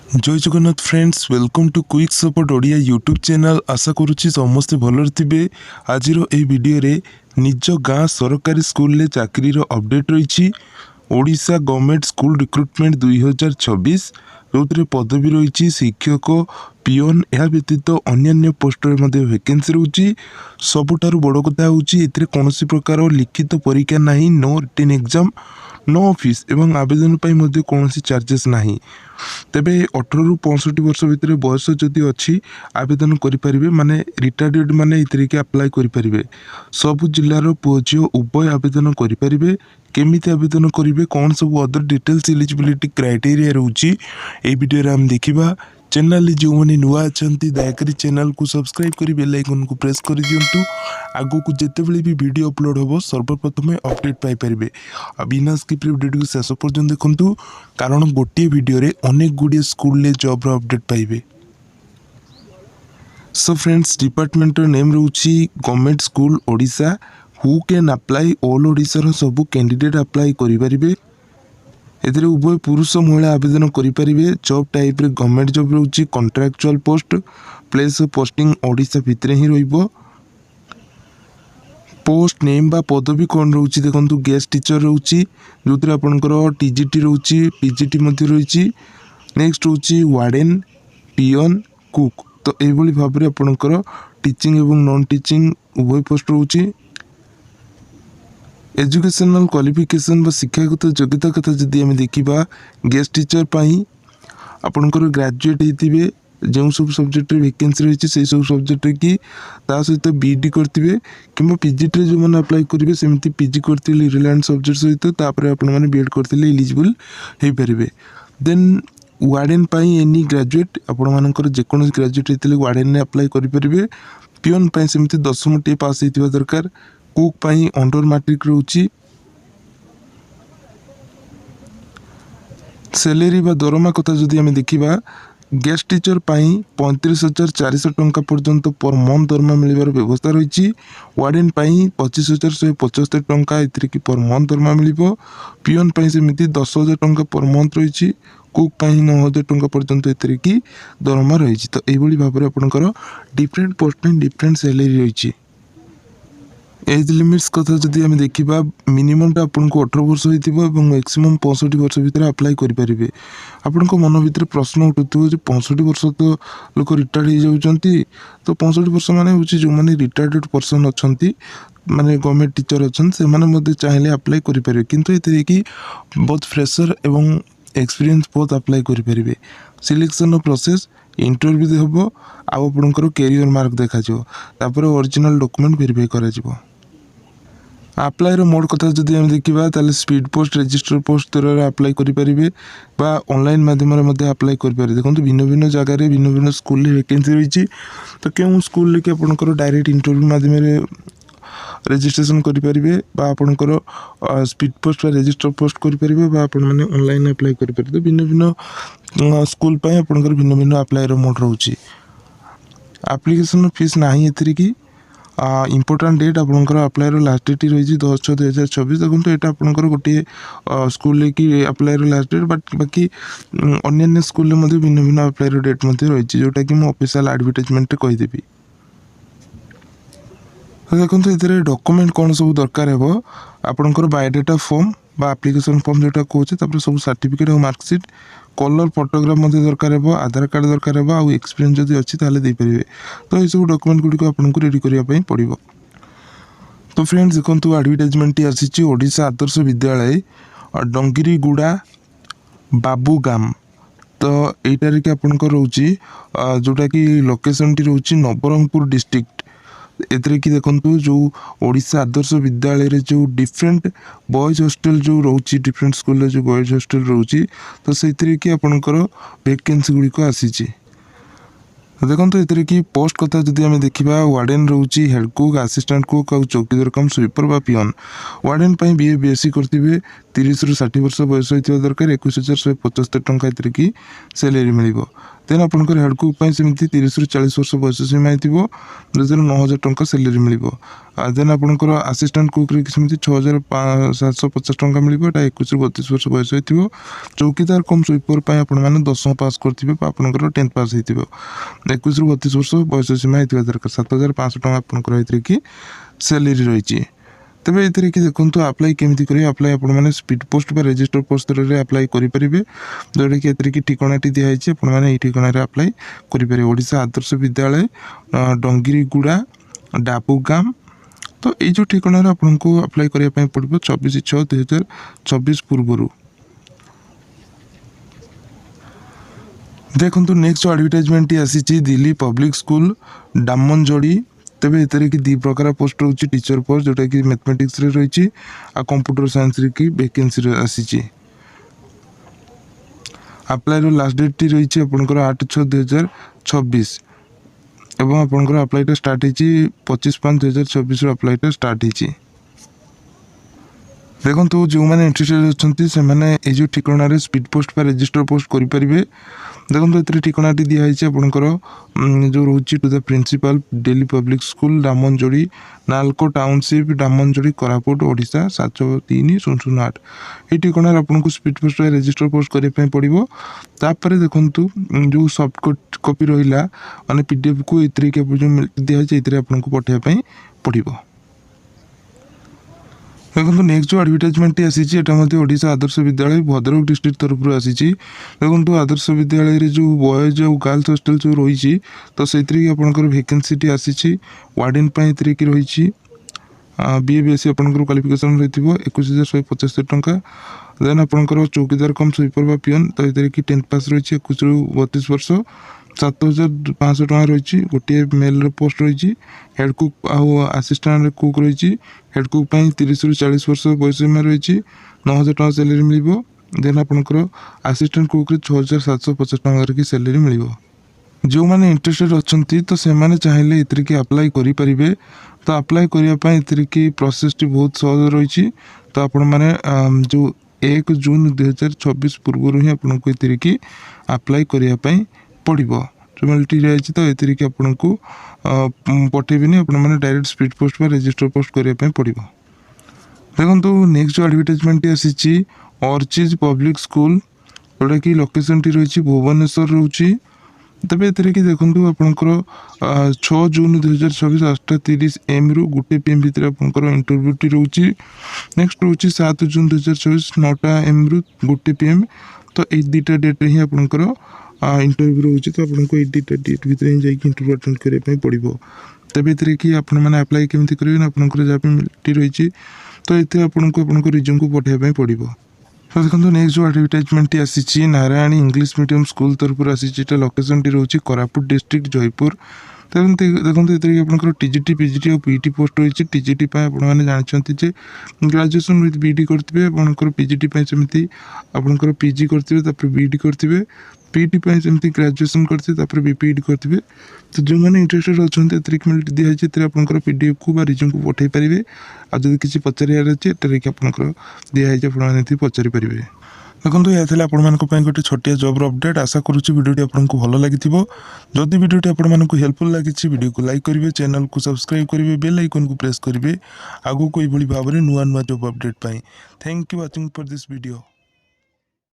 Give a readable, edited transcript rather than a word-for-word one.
जय Jagannath friends welcome to quick support Odia YouTube channel. आशा करुच्ची समस्ते भलर थे। आज वीडियो रे निज गाँ सरकारी स्कूल चाकरी अपडेट रही। ओडिशा गवर्नमेंट स्कूल रिक्रुटमेंट 2026 जो पदवी रही शिक्षक पिओन यह व्यतीत अन्य पोस्टर वैकेंसी रोची। सबुठारु बड़ कथा होची कौन प्रकार लिखित परीक्षा नहीं, no written exam, no office एवं आवेदन कौन चार्जेस नहीं। तेबे 18 रु 65 वर्ष भितर बयस जदि अच्छी आवेदन करें माने रिटायर्ड माने के अप्लाई करें। सबु जिलार पुओ झील उभय आवेदन करें। केमिति आवेदन करेंगे, कौन सब अदर डिटेल्स एलिजिबिलिटी क्राइटेरिया रोची ए वीडियो आम देखा। चैनल जो मैंने नुआ अच्छा दयाकोरी चैनल को सब्सक्राइब कर बेल आइकन को प्रेस कर दिंतु। आगो को जितेबले भी वीडियो अपलोड हम सर्वप्रथम अपडेट पाइपर। बिना स्किप वीडियो को शेष पर्यटन देखूँ कारण गोटे वीडियो रे अनेक गुड़िए स्कूल जॉब अपडेट पाइबे। सो फ्रेंड्स डिपार्टमेंट नेम रोची government school Odisha. Who can apply all Odisha सबू कैंडिडेट अप्लाई करें। एथिरे उभय पुरुष महिला आवेदन करें। जॉब टाइप रे गवर्नमेंट जॉब रोची contractual post. Place of posting Odisha भितर ही रहिबो। पोस्ट नेम बा पदवी कौन रोची देखो गेस्ट टीचर रोची जो आपंकर टीजीटी रोची पीजीटी रही। नेक्स्ट रोची वार्डन पिओन कुक। तो यही भाव में आपंकर टीचिंग एवं नॉन टीचिंग उभय पोस्ट रोची। एजुकेशनल क्वालिफिकेशन बा शिक्षागत योग्यता कथा जदि आम देखा गेस्ट टीचर आपंकर ग्रेजुएट होते जो सब सब्जेक्ट वैकेंसी रही से सब सब्जेक्ट कि सहित बीडी करते कि पीजीटी जो मैंने अप्लाई करेंगे सेमती पीजी करते रिलेवेंट सब्जेक्ट सहित आपने बीएड करते एलिजिबल हो पारे। देन वार्डन एनी ग्रेजुएट आपर जेकोसी ग्रेजुएट होते वार्डन अप्लाई करेंगे। पिओन सेमती 10वीं टे पास होता दरकार। कुक अंडर मैट्रिक रोची। सैलरी बा दरमा कथा जदि आम देखा गेस्ट टीचर 35,400 टंका पर्यंत पर मंथ दरमा मिलबार व्यवस्था रही। वार्डन 25,175 टंका कि पर मंथ दरमा मिल। पिओन सेमती 10,000 टंका पर मंथ रही। कुक 9,000 टंका पर्यंत कि दरमा रही। तो यही भाव में आपंकर डिफरेंट पोस्ट डिफरेंट सैलरी रही। एज लिमिट्स कथा जदि आम देखा मिनिमम आपको 18 वर्ष हो मैक्सिमम 65 वर्ष भितर अप्लाई करेंगे। आपण मन भर प्रश्न उठुव जो 65 वर्ष तो लोक रिटायर्ड हो जाती। तो 65 वर्ष माने हूँ जो मैंने रिटायर्ड पर्सन अच्छा माने गवर्नमेंट टीचर अच्छा से चाहिए अप्लाई करेंगे। किंतु ये कि बहुत फ्रेशर एवं एक्सपीरियंस बहुत अप्लाई करेंगे। सिलेक्शन प्रोसेस इंटरव्यू हम आपंकर कैरियर मार्क देखा ओरिजिनल डॉक्यूमेंट वेरीफाई करा। अप्लाई मोड कथा जदि आम देखा स्पीड पोस्ट रजिस्टर पोस्ट द्वारा अप्लाई करेंगे बा ऑनलाइन माध्यम अप्लाई करेंगे। देखो भिन्न भिन्न जगार भिन्न भिन्न स्कूल वैकेंसी रही। तो क्यों स्कूल के आपंकर डायरेक्ट इंटरव्यू माध्यम रजिस्ट्रेशन करेंगे आपंकर स्पीड पोस्ट रजिस्टर पोस्ट करेंगे आपने ऑनलाइन अप्लाई करेंगे। तो भिन्न भिन्न स्कूल आपंकर भिन्न भिन्न अप्लाई मोड रोचे। एप्लिकेशन फीस ना कि इम्पोर्टाट डेट आपंकर अप्लाई लास्ट डेट रही 10/6/2024। देखो ये आपंकर गोटे स्कूल कि अप्लाई लास्ट डेट बट बाकी अन्य स्कूल भिन्न भिन्न अप्लाई डेट रही जोटा कि मुझे ऑफिशियल एडवर्टाइजमेंट कहीदेवी। तो देखो ये डॉक्यूमेंट कौन सब दरकार है आपंकर बायोडाटा फॉर्म बा एप्लिकेशन फॉर्म जोटा कहे सब सर्टिफिकेट और मार्कशीट कलर फोटोग्राफ दरकार है आधार कार्ड दरकार है आउ एक्सपीरियंस जब अच्छी देपारे। तो ये सब डॉक्यूमेंट गुड़िक आपको रेडी करने पड़ो। तो फ्रेंड्स देखो एडवर्टाइजमेंट आसी ओडिशा आदर्श विद्यालय डंगिरीगुड़ा बाबूगाम। तो यहीटार कि आपंकर रोची जोटा कि लोकेशन टी रोची नवरंगपुर डिस्ट्रिक्ट। एथरे कि देखो जो ओडिशा आदर्श विद्यालय जो डिफरेंट बॉयज हॉस्टल जो रोची डिफरेंट स्कूल जो बॉयज हॉस्टल रोची तो से कि आपंकर वैकेंसी गुड़िक आसी। देखो ये कि पोस्ट कथा जदि आम देखा वार्डन रोची हेड कुक असिस्टेंट कुक और चौकीदार कम स्वीपर बा पिओन। वार्डन BA BSc करते 30 ରୁ 60 ବର୍ଷ ବୟସ ହୋଇଥିବା ଦରକାର। 21,175 ଟଙ୍କା ଏଥିରେ କି ସାଲାରୀ ମିଳିବ। ଦେନ୍ ଆପଣଙ୍କର ହେଡ଼୍ କୁକ୍ ପାଇଁ ସେମିତି 30 ରୁ 40 ବର୍ଷ ବୟସ ସୀମା ହେଇଥିବ, ଯେଉଁଥିରେ 9,000 ଟଙ୍କା ସାଲାରୀ ମିଳିବ। ଦେନ୍ ଆପଣଙ୍କର ଆସିଷ୍ଟାଣ୍ଟ କୁକ୍ରେ ସେମିତି 6,750 ଟଙ୍କା ମିଳିବ। ଏଇଟା 21 ରୁ 32 ବର୍ଷ ବୟସ ହେଇଥିବ। ଚୌକିଦାର କମ୍ ସୁଇପର୍ ପାଇଁ ଆପଣମାନେ 10ମ ପାସ୍ କରିଥିବେ ବା ଆପଣଙ୍କର 10th ପାସ୍ ହେଇଥିବ। 21 ରୁ 32 ବର୍ଷ ବୟସ ସୀମା ହେଇଥିବା ଦରକାର। 7,500 ଟଙ୍କା ଆପଣଙ୍କର ଏଥିରେ କି ସାଲାରୀ ରହିଛି। ତେବେ ଏଥିରେ କି ଦେଖନ୍ତୁ ଆପ୍ଲାଏ କେମିତି କରିବେ। ଆପ୍ଲାଏ ଆପଣମାନେ ସ୍ପିଡ୍ ପୋଷ୍ଟ ବା ରେଜିଷ୍ଟର ପୋଷ୍ଟ ସ୍ତରରେ ଆପ୍ଲାଏ କରିପାରିବେ, ଯେଉଁଟାକି ଏଥିରେ କି ଠିକଣାଟି ଦିଆହେଇଛି। ଆପଣମାନେ ଏହି ଠିକଣାରେ ଆପ୍ଲାଏ କରିପାରିବେ। ଓଡ଼ିଶା ଆଦର୍ଶ ବିଦ୍ୟାଳୟ, ଡଙ୍ଗିରିଗୁଡ଼ା, ଡାବୁଗାମ। ତ ଏଇ ଯେଉଁ ଠିକଣାରେ ଆପଣଙ୍କୁ ଆପ୍ଲାଏ କରିବା ପାଇଁ ପଡ଼ିବ 24/6/2024 ପୂର୍ବରୁ। ଦେଖନ୍ତୁ ନେକ୍ସଟ ଆଡ଼ଭର୍ଟାଇଜମେଣ୍ଟଟି ଆସିଛି ଦିଲ୍ଲୀ ପବ୍ଲିକ ସ୍କୁଲ ଡାମନଯୋଡ଼ି। ତେବେ ଏଥିରେ କି ଦୁଇ ପ୍ରକାର ପୋଷ୍ଟ ରହୁଛି। ଟିଚର ପୋଷ୍ଟ ଯେଉଁଟାକି ମ୍ୟାଥମେଟିକ୍ସରେ ରହିଛି, ଆଉ କମ୍ପ୍ୟୁଟର ସାଇନ୍ସରେ କି ଭେକେନ୍ସିରେ ଆସିଛି। ଆପ୍ଲାଏର ଲାଷ୍ଟ ଡେଟ୍ଟି ରହିଛି ଆପଣଙ୍କର 8/6/2024 ଏବଂ ଆପଣଙ୍କର ଆପ୍ଲାଇଟା ଷ୍ଟାର୍ଟ ହେଇଛି 25/5/2024ରୁ ଆପ୍ଲାଇଟା ଷ୍ଟାର୍ଟ ହେଇଛି। ଦେଖନ୍ତୁ ଯେଉଁମାନେ ଇଣ୍ଟରେଷ୍ଟେଡ୍ ଅଛନ୍ତି ସେମାନେ এই ଯେଉଁ ଠିକଣାରେ ସ୍ପିଡ୍ ପୋଷ୍ଟ ବା ରେଜିଷ୍ଟର ପୋଷ୍ଟ କରିପାରିବେ। ଦେଖନ୍ତୁ ଏଥିରେ ଠିକଣାଟି ଦିଆହେଇଛି ଆପଣଙ୍କର ଯେଉଁ ରହୁଛି to the principal Delhi public school Damanjodi, NALCO township, Damanjodi, Koraput, Odisha 73008। এই ଠିକଣାରେ ଆପଣଙ୍କୁ ସ୍ପିଡ୍ ପୋଷ୍ଟ ବା ରେଜିଷ୍ଟର ପୋଷ୍ଟ କରିବା ପାଇଁ ପଡ଼ିବ। ତାପରେ ଦେଖନ୍ତୁ ଯେଉଁ ସଫ୍ଟ କପି ରହିଲା ମାନେ PDFକୁ ଏଥିରେ କି ଯେଉଁ ଦିଆହେଇଛି ଏଥିରେ ଆପଣଙ୍କୁ ପଠାଇବା ପାଇଁ ପଡ଼ିବ। ଦେଖନ୍ତୁ ନେକ୍ସଟ ଯେଉଁ ଆଡ଼ଭର୍ଟାଇଜମେଣ୍ଟଟି ଆସିଛି ଏଟା ମଧ୍ୟ ଓଡ଼ିଶା ଆଦର୍ଶ ବିଦ୍ୟାଳୟ ଭଦ୍ରକ ଡିଷ୍ଟ୍ରିକ୍ଟ ତରଫରୁ ଆସିଛି। ଦେଖନ୍ତୁ ଆଦର୍ଶ ବିଦ୍ୟାଳୟରେ ଯେଉଁ ବଏଜ୍ ଆଉ ଗାର୍ଲସ ହଷ୍ଟେଲ ଯେଉଁ ରହିଛି ତ ସେଇଥିରେ କି ଆପଣଙ୍କର ଭେକେନ୍ସିଟି ଆସିଛି। ୱାର୍ଡେନ ପାଇଁ ଏଥିରେ କି ରହିଛି BA BSc ଆପଣଙ୍କର କ୍ୱାଲିଫିକେସନ୍ ରହିଥିବ। 21,175 ଟଙ୍କା। ଦେନ୍ ଆପଣଙ୍କର ଚୌକିଦାର କମ୍ ସୁଇପର ବା ପିଅନ, ତ ଏଥିରେ କି 10th ପାସ୍ ରହିଛି। 21 ରୁ 32 ବର୍ଷ, 7,500 ଟଙ୍କା ରହିଛି। ଗୋଟିଏ ମେଲ୍ର ପୋଷ୍ଟ ରହିଛି। ହେଡ଼୍ କୁକ୍ ଆଉ ଆସିଷ୍ଟାଣ୍ଟ କୁକ୍ ରହିଛି। ହେଡ଼୍ କୁକ୍ ପାଇଁ 30 ରୁ 40 ବର୍ଷ ବୟସ ସୀମା ରହିଛି। 9,000 ଟଙ୍କା ସାଲାରୀ ମିଳିବ। ଦେନ୍ ଆପଣଙ୍କର ଆସିଷ୍ଟାଣ୍ଟ କୁକ୍ରେ 6,750 ଟଙ୍କାରେ କି ସାଲାରୀ ମିଳିବ। ଯେଉଁମାନେ ଇଣ୍ଟରେଷ୍ଟେଡ୍ ଅଛନ୍ତି ତ ସେମାନେ ଚାହିଁଲେ ଏଥିରେ କି ଆପ୍ଲାଏ କରିପାରିବେ। ତ ଆପ୍ଲାଏ କରିବା ପାଇଁ ଏଥିରେ କି ପ୍ରୋସେସଟି ବହୁତ ସହଜ ରହିଛି। ତ ଆପଣମାନେ ଯେଉଁ 1 ଜୁନ୍ 2024 ପୂର୍ବରୁ ହିଁ ଆପଣଙ୍କୁ ଏଥିରେ କି ଆପ୍ଲାଏ କରିବା ପାଇଁ ପଡ଼ିବ। ଫର୍ମାଲିଟି ରହିଛି ତ ଏଥିରେ କି ଆପଣଙ୍କୁ ପଠାଇବେନି, ଆପଣମାନେ ଡାଇରେକ୍ଟ ସ୍ପିଡ୍ ପୋଷ୍ଟ ବା ରେଜିଷ୍ଟର ପୋଷ୍ଟ କରିବା ପାଇଁ ପଡ଼ିବ। ଦେଖନ୍ତୁ ନେକ୍ସଟ ଯେଉଁ ଆଡ଼ଭର୍ଟାଇଜମେଣ୍ଟଟି ଆସିଛି ଅର୍ଚିଜ୍ ପବ୍ଲିକ ସ୍କୁଲ, ଯେଉଁଟାକି ଲୋକେସନଟି ରହିଛି ଭୁବନେଶ୍ୱର ରହୁଛି। ତେବେ ଏଥିରେ କି ଦେଖନ୍ତୁ ଆପଣଙ୍କର 6 ଜୁନ୍ 2024 8:30 AM ରୁ 1 PM ଭିତରେ ଆପଣଙ୍କର ଇଣ୍ଟରଭ୍ୟୁଟି ରହୁଛି। ନେକ୍ସଟ ରହୁଛି 7 ଜୁନ୍ 2024 9ଟା AM ରୁ 1 PM। ତ ଏଇ ଦୁଇଟା ଡେଟ୍ରେ ହିଁ ଆପଣଙ୍କର ଇଣ୍ଟରଭ୍ୟୁ ରହୁଛି। ତ ଆପଣଙ୍କୁ ଏଇ ଦୁଇଟା ଡେଟ୍ ଭିତରେ ହିଁ ଯାଇକି ଇଣ୍ଟରଭ୍ୟୁ ଆଟେଣ୍ଡ କରିବା ପାଇଁ ପଡ଼ିବ। ତେବେ ଏଥିରେ କି ଆପଣମାନେ ଆପ୍ଲାଏ କେମିତି କରିବେ ନା ଆପଣଙ୍କର ଯାହା ପାଇଁ ରହିଛି ତ ଏଥିରେ ଆପଣଙ୍କୁ ଆପଣଙ୍କ ରିଜ୍ୟୁମ୍କୁ ପଠାଇବା ପାଇଁ ପଡ଼ିବ। ତ ଦେଖନ୍ତୁ ନେକ୍ସଟ ଯେଉଁ ଆଡ଼ଭର୍ଟାଇଜମେଣ୍ଟଟି ଆସିଛି ନାରାୟଣୀ ଇଂଲିଶ ମିଡ଼ିୟମ୍ ସ୍କୁଲ ତରଫରୁ ଆସିଛି। ଏଟା ଲୋକେସନଟି ରହୁଛି କୋରାପୁଟ ଡିଷ୍ଟ୍ରିକ୍ଟ ଜୟପୁର। ଦେଖନ୍ତୁ ଏଥିରେ ଆପଣଙ୍କର TGT PGT ଆଉ PET ପୋଷ୍ଟ ରହିଛି। TGT ପାଇଁ ଆପଣମାନେ ଜାଣିଛନ୍ତି ଯେ ଗ୍ରାଜୁଏସନ୍ ୱିଥ୍ BD କରିଥିବେ। ଆପଣଙ୍କର PGT ପାଇଁ ସେମିତି ଆପଣଙ୍କର PG କରିଥିବେ, ତାପରେ BD କରିଥିବେ। PET ପାଇଁ ସେମିତି ଗ୍ରାଜୁଏସନ୍ କରିଥିବେ, ତାପରେ BPED କରିଥିବେ। ତ ଯେଉଁମାନେ ଇଣ୍ଟରେଷ୍ଟେଡ୍ ଅଛନ୍ତି ଏଥିରେ କି ଦିଆହେଇଛି ଏଥିରେ ଆପଣଙ୍କର PDFକୁ ବା ରିଜ୍ୟୁମ୍କୁ ପଠାଇ ପାରିବେ। ଆଉ ଯଦି କିଛି ପଚାରିବାର ଅଛି ଏଠାରେ କି ଆପଣଙ୍କର ଦିଆହେଇଛି ଆପଣମାନେ ଏଠି ପଚାରି ପାରିବେ। ଦେଖନ୍ତୁ ଏହା ଥିଲା ଆପଣମାନଙ୍କ ପାଇଁ ଗୋଟେ ଛୋଟିଆ ଜବ୍ର ଅପଡେଟ୍। ଆଶା କରୁଛି ଭିଡ଼ିଓଟି ଆପଣଙ୍କୁ ଭଲ ଲାଗିଥିବ। ଯଦି ଭିଡ଼ିଓଟି ଆପଣମାନଙ୍କୁ ହେଲ୍ପଫୁଲ୍ ଲାଗିଛି ଭିଡ଼ିଓକୁ ଲାଇକ୍ କରିବେ, ଚ୍ୟାନେଲକୁ ସବସ୍କ୍ରାଇବ୍ କରିବେ, ବେଲ୍ ଆଇକନ୍କୁ ପ୍ରେସ୍ କରିବେ ଆଗକୁ ଏଇଭଳି ଭାବରେ ନୂଆ ନୂଆ ଜବ୍ ଅପଡେଟ୍ ପାଇଁ। Thank you watching for this video.